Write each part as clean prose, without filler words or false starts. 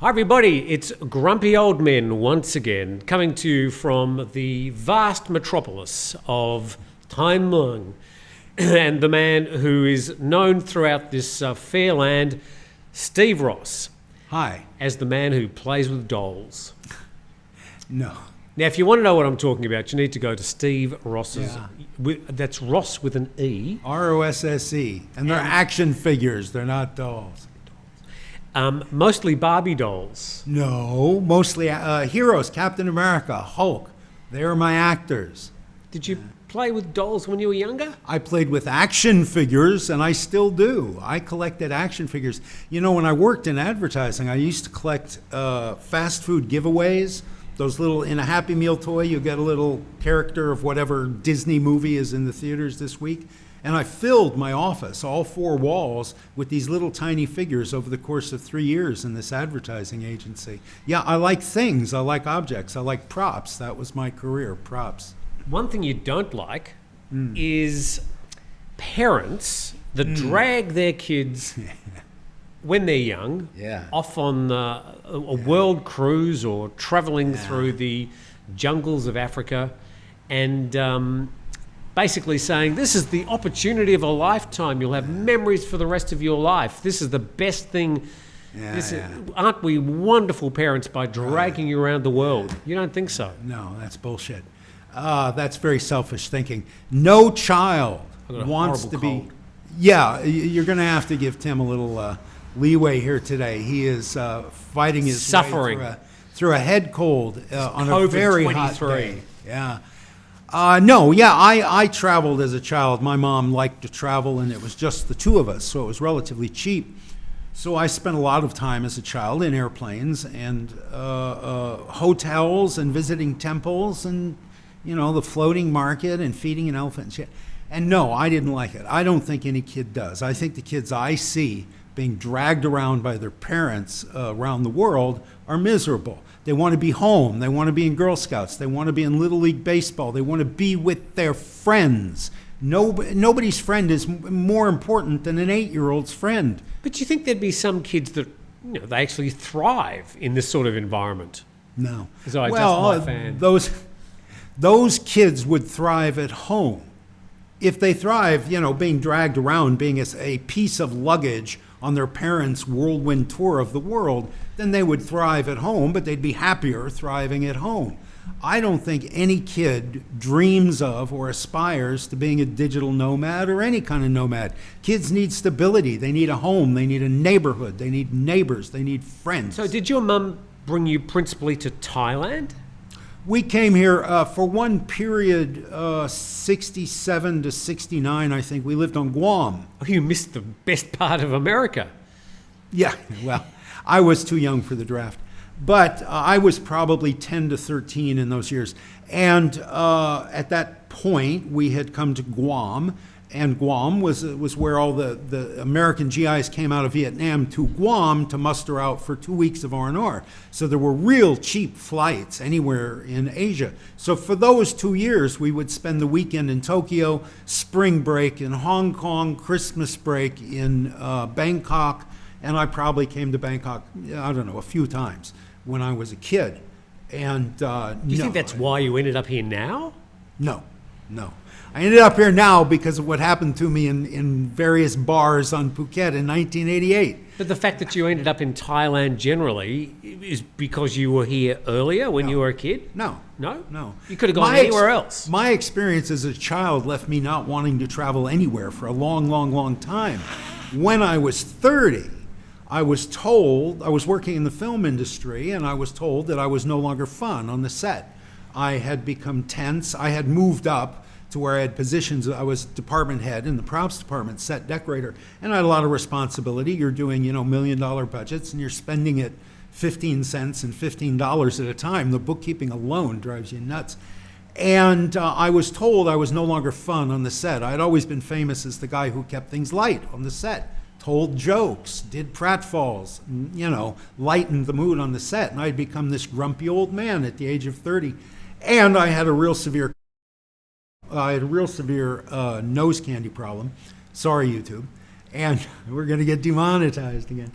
Hi everybody, it's Grumpy Old Men once again, coming to you from the vast metropolis of Thailand, and the man who is known throughout this fair land, Steve Ross. Hi. As the man who plays with dolls. No. Now, if you want to know what I'm talking about, you need to go to Steve Ross's. That's Ross with an E. R-O-S-S-E. And they're action figures. They're not dolls. Mostly Barbie dolls. No. Mostly heroes. Captain America, Hulk. They're my actors. Did you play with dolls when you were younger? I played with action figures, and I still do. I collected action figures. You know, when I worked in advertising, I used to collect fast food giveaways. Those little, in a Happy Meal toy, you get a little character of whatever Disney movie is in the theaters this week. And I filled my office, all four walls, with these little tiny figures over the course of 3 years in this advertising agency. Yeah, I like things. I like objects. I like props. That was my career, props. One thing you don't like is parents that drag their kids when they're young off on a world cruise or traveling through the jungles of Africa and basically saying, this is the opportunity of a lifetime. You'll have memories for the rest of your life. This is the best thing. Aren't we wonderful parents by dragging you around the world? You don't think so? No, that's bullshit. That's very selfish thinking. No child wants to be... Yeah, you're going to have to give Tim a little leeway here today. He is fighting his way through a head cold on a very hot day. Yeah. I traveled as a child. My mom liked to travel, and it was just the two of us, so it was relatively cheap. So I spent a lot of time as a child in airplanes and hotels and visiting temples and, you know, the floating market and feeding an elephant and shit. And no, I didn't like it. I don't think any kid does. I think the kids I see being dragged around by their parents around the world are miserable. They want to be home. They want to be in Girl Scouts. They want to be in Little League Baseball. They want to be with their friends. Nobody's friend is more important than an 8-year-old's friend. But you think there'd be some kids that, you know, they actually thrive in this sort of environment? No. Those kids would thrive at home. If they thrive, you know, being dragged around, being a piece of luggage on their parents' whirlwind tour of the world, then they would thrive at home, but they'd be happier thriving at home. I don't think any kid dreams of or aspires to being a digital nomad or any kind of nomad. Kids need stability. They need a home. They need a neighborhood. They need neighbors. They need friends. So did your mum bring you principally to Thailand? We came here for one period, 67 to 69, I think. We lived on Guam. Oh, you missed the best part of America. Yeah, well, I was too young for the draft. But I was probably 10 to 13 in those years. And at that point, we had come to Guam. And Guam was where all the American GIs came out of Vietnam to Guam to muster out for 2 weeks of R&R. So there were real cheap flights anywhere in Asia. So for those 2 years, we would spend the weekend in Tokyo, spring break in Hong Kong, Christmas break in Bangkok. And I probably came to Bangkok, I don't know, a few times when I was a kid. And do you think that's why you ended up here now? No. I ended up here now because of what happened to me in various bars on Phuket in 1988. But the fact that you ended up in Thailand generally is because you were here earlier when you were a kid? No. You could have gone anywhere else. My experience as a child left me not wanting to travel anywhere for a long time. When I was 30, I was told, I was working in the film industry, and I was told that I was no longer fun on the set. I had become tense. I had moved up to where I had positions. I was department head in the props department, set decorator, and I had a lot of responsibility. You're doing, $1 million budgets, and you're spending it 15 cents and $15 at a time. The bookkeeping alone drives you nuts. And I was told I was no longer fun on the set. I had always been famous as the guy who kept things light on the set, told jokes, did pratfalls, lightened the mood on the set. And I had become this grumpy old man at the age of 30. And I had a real severe nose candy problem. Sorry, YouTube. And we're going to get demonetized again.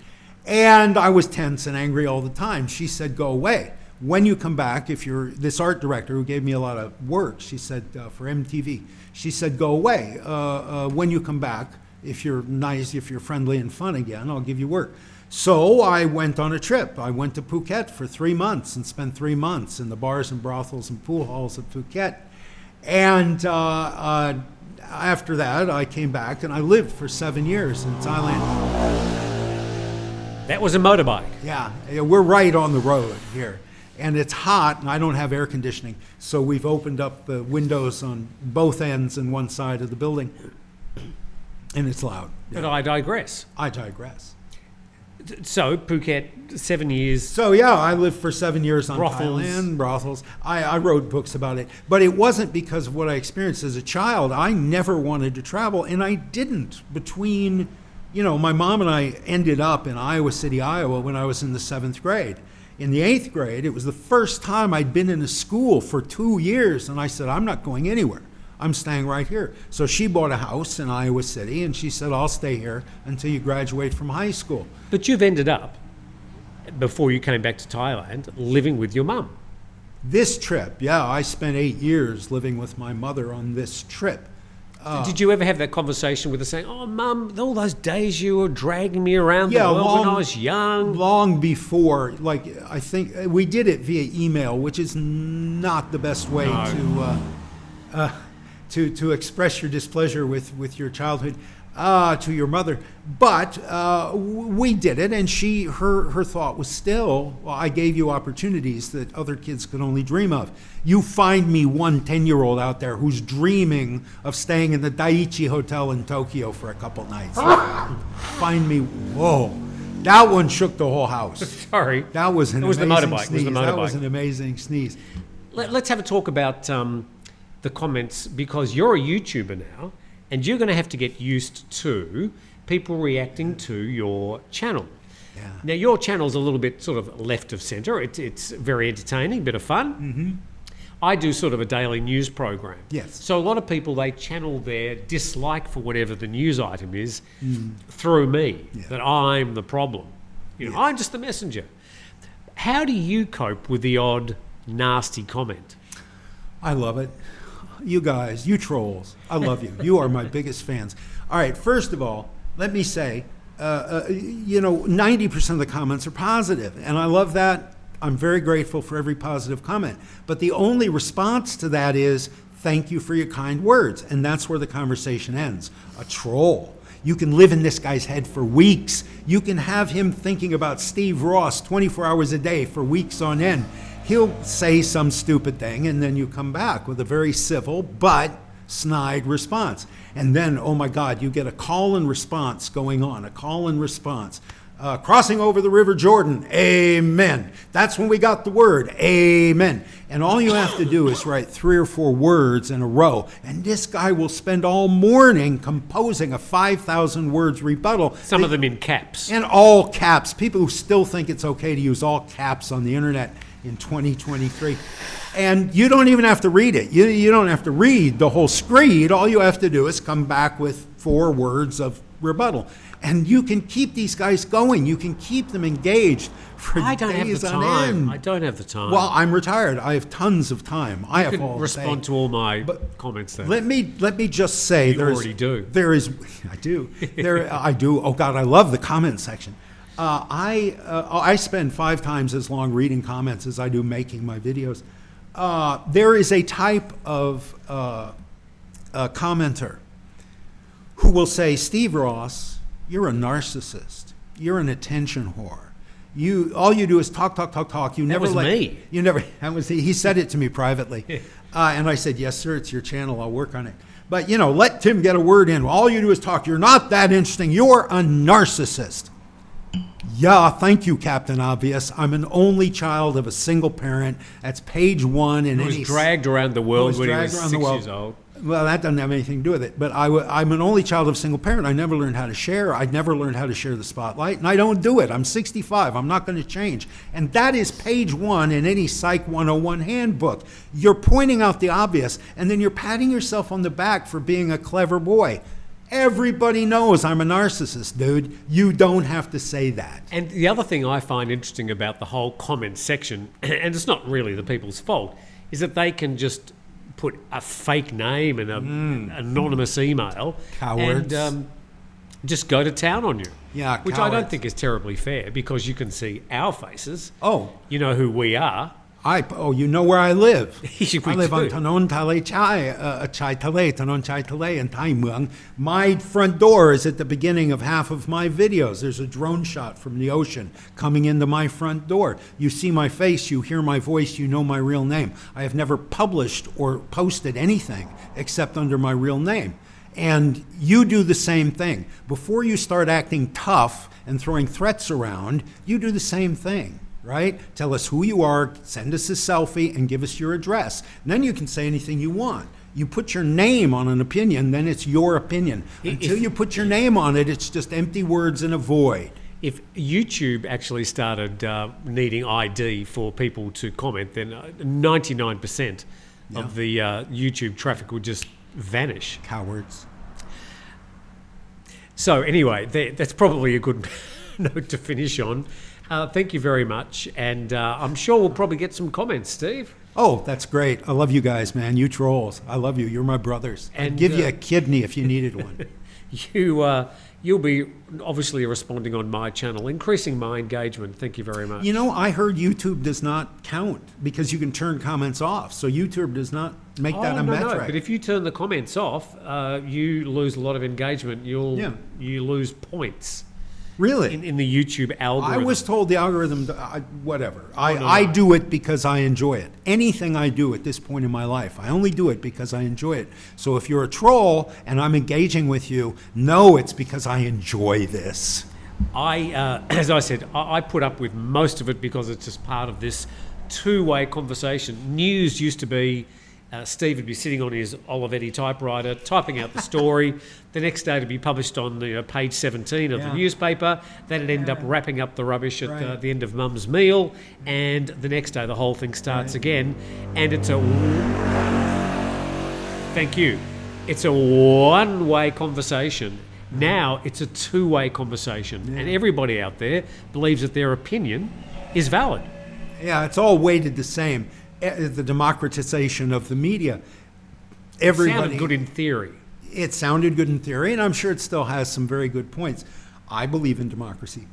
And I was tense and angry all the time. She said, go away. When you come back, if you're this art director who gave me a lot of work, she said, for MTV, she said, go away. When you come back, if you're nice, if you're friendly and fun again, I'll give you work. So I went on a trip. I went to Phuket for 3 months and spent 3 months in the bars and brothels and pool halls of Phuket. And after that, I came back and I lived for 7 years in Thailand. That was a motorbike. Yeah, we're right on the road here. And it's hot, and I don't have air conditioning. So we've opened up the windows on both ends and one side of the building. And it's loud. But I digress. I digress. So, Phuket, 7 years. So, yeah, I lived for 7 years on Brothels. Thailand, brothels. I wrote books about it. But it wasn't because of what I experienced as a child. I never wanted to travel, and I didn't. Between, my mom and I ended up in Iowa City, Iowa when I was in the 7th grade. In the 8th grade, it was the first time I'd been in a school for 2 years, and I said, I'm not going anywhere. I'm staying right here. So she bought a house in Iowa City, and she said, I'll stay here until you graduate from high school. But you've ended up, before you came back to Thailand, living with your mum. This trip, yeah, I spent 8 years living with my mother on this trip. Did you ever have that conversation with her saying, oh, Mum, all those days you were dragging me around the world when I was young? Long before, I think we did it via email, which is not the best way to express your displeasure with your childhood to your mother. But we did it, and her thought was still, well, I gave you opportunities that other kids could only dream of. You find me one 10-year-old out there who's dreaming of staying in the Daiichi Hotel in Tokyo for a couple nights. Find me, whoa. That one shook the whole house. Sorry. That was an amazing sneeze. That was an amazing sneeze. Let's have a talk about the comments, because you're a YouTuber now, and you're going to have to get used to people reacting to your channel. Yeah. Now, your channel's a little bit sort of left of centre. It's very entertaining, bit of fun. Mm-hmm. I do sort of a daily news program. Yes. So a lot of people, they channel their dislike for whatever the news item is through me, that I'm the problem. I'm just the messenger. How do you cope with the odd nasty comment? I love it. You guys, you trolls, I love you. You are my biggest fans. All right, first of all, let me say, 90% of the comments are positive, and I love that. I'm very grateful for every positive comment. But the only response to that is, thank you for your kind words, and that's where the conversation ends. A troll. You can live in this guy's head for weeks. You can have him thinking about Steve Ross 24 hours a day for weeks on end. He'll say some stupid thing, and then you come back with a very civil but snide response. And then, oh my God, you get a call and response going on, a call and response. Crossing over the River Jordan, amen. That's when we got the word, amen. And all you have to do is write 3 or 4 words in a row, and this guy will spend all morning composing a 5,000 words rebuttal. Some of them in caps. In all caps. People who still think it's okay to use all caps on the internet in 2023. And you don't even have to read it. You don't have to read the whole screed. All you have to do is come back with 4 words of rebuttal. And you can keep these guys going. You can keep them engaged for I don't days have the on time. end. I don't have the time. Well, I'm retired. I have tons of time. I have all respond to all my comments then. Let me just say, you already do. There is, I do. I do. Oh God, I love the comment section. I spend 5 times as long reading comments as I do making my videos. There is a type of commenter who will say, Steve Ross, you're a narcissist. You're an attention whore. All you do is talk. You never was me. You never. That was he said it to me privately, and I said, yes, sir. It's your channel. I'll work on it. But let Tim get a word in. All you do is talk. You're not that interesting. You're a narcissist. Yeah, thank you, Captain Obvious. I'm an only child of a single parent. That's page 1 in He was dragged around the world when he was 6 years old. Well, that doesn't have anything to do with it. But I'm an only child of a single parent. I never learned how to share. I never learned how to share the spotlight, and I don't do it. I'm 65. I'm not going to change. And that is page 1 in any Psych 101 handbook. You're pointing out the obvious, and then you're patting yourself on the back for being a clever boy. Everybody knows I'm a narcissist, dude. You don't have to say that. And the other thing I find interesting about the whole comment section, and it's not really the people's fault, is that they can just put a fake name and an anonymous email. Cowards. And just go to town on you. Yeah, which cowards. I don't think is terribly fair, because you can see our faces. Oh. You know who we are. You know where I live. We I live on do. Tanon Tale Chai Tale, Tanon Chai Tale in Thai Muang. My front door is at the beginning of half of my videos. There's a drone shot from the ocean coming into my front door. You see my face, you hear my voice, you know my real name. I have never published or posted anything except under my real name. And you do the same thing. Before you start acting tough and throwing threats around, you do the same thing. Right? Tell us who you are, send us a selfie, and give us your address. And then you can say anything you want. You put your name on an opinion, then it's your opinion. Until you put your name on it, it's just empty words in a void. If YouTube actually started needing ID for people to comment, then 99% of the YouTube traffic would just vanish. Cowards. So anyway, that's probably a good note to finish on. Thank you very much, and I'm sure we'll probably get some comments, Steve. Oh, that's great. I love you guys, man. You trolls. I love you. You're my brothers. I'd give you a kidney if you needed one. You'll be obviously responding on my channel, increasing my engagement. Thank you very much. You know, I heard YouTube does not count because you can turn comments off. So YouTube does not make that a metric. No, but if you turn the comments off, you lose a lot of engagement. You lose points. Really? In the YouTube algorithm. I was told the algorithm, whatever. I do it because I enjoy it. Anything I do at this point in my life, I only do it because I enjoy it. So if you're a troll and I'm engaging with you, no, it's because I enjoy this. As I said, I put up with most of it because it's just part of this two-way conversation. News used to be Steve would be sitting on his Olivetti typewriter, typing out the story. The next day to be published on page 17 of the newspaper. Then it'd end up wrapping up the rubbish at the end of Mum's meal. And the next day the whole thing starts again. And it's thank you. It's a one-way conversation. Now it's a two-way conversation. And everybody out there believes that their opinion is valid. Yeah, it's all weighted the same. The democratization of the media. It sounded good in theory. It sounded good in theory, and I'm sure it still has some very good points. I believe in democracy.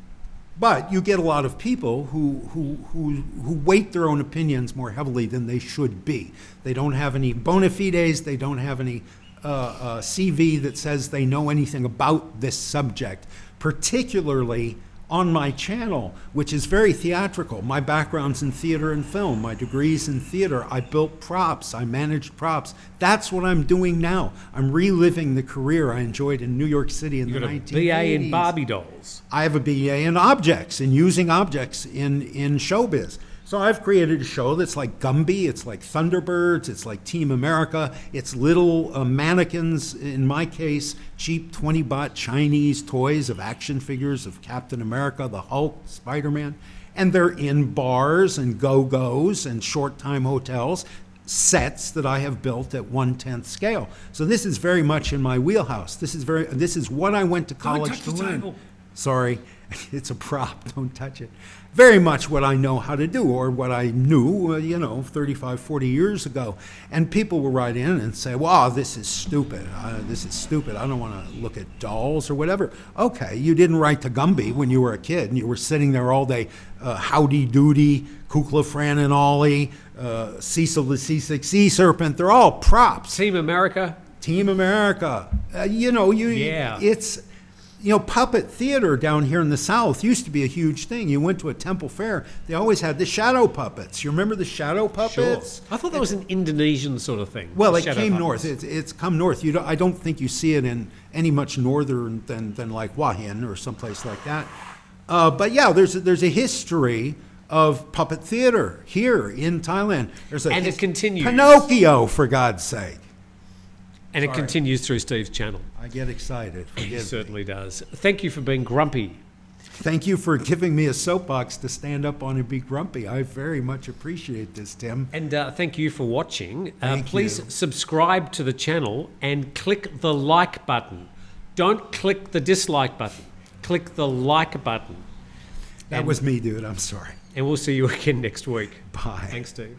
But you get a lot of people who weight their own opinions more heavily than they should be. They don't have any bona fides. They don't have any CV that says they know anything about this subject, particularly on my channel, which is very theatrical. My background's in theater and film. My degree's in theater. I built props. I managed props. That's what I'm doing now. I'm reliving the career I enjoyed in New York City in the 1980s. You got a BA in Barbie dolls. I have a BA in objects, in using objects in showbiz. So I've created a show that's like Gumby, it's like Thunderbirds, it's like Team America, it's little mannequins, in my case, cheap 20-baht Chinese toys of action figures of Captain America, the Hulk, Spider-Man, and they're in bars and go-go's and short-time hotels, sets that I have built at 1/10 scale. So this is very much in my wheelhouse. This is what I went to college to learn. Table. Sorry, it's a prop, don't touch it. Very much what I know how to do, or what I knew, 35, 40 years ago. And people will write in and say, wow, this is stupid. This is stupid. I don't want to look at dolls or whatever. Okay, you didn't write to Gumby when you were a kid, and you were sitting there all day, Howdy Doody, Kukla, Fran and Ollie, Cecil the Seasick Sea Serpent. They're all props. Team America. Team America. It's... puppet theater down here in the South used to be a huge thing. You went to a temple fair, they always had the shadow puppets. You remember the shadow puppets? Sure. I thought that was an Indonesian sort of thing. Well, it came north. It's come north. I don't think you see it in any much northern than like Hua Hin or someplace like that. But yeah, there's a history of puppet theater here in Thailand. And it continues. Pinocchio, for God's sake. And it continues through Steve's channel. I get excited. He certainly does. Thank you for being grumpy. Thank you for giving me a soapbox to stand up on and be grumpy. I very much appreciate this, Tim. And thank you for watching. Thank please you. subscribe to the channel and click the like button. Don't click the dislike button. Click the like button. That was me, dude. I'm sorry. And we'll see you again next week. Bye. Thanks, Steve.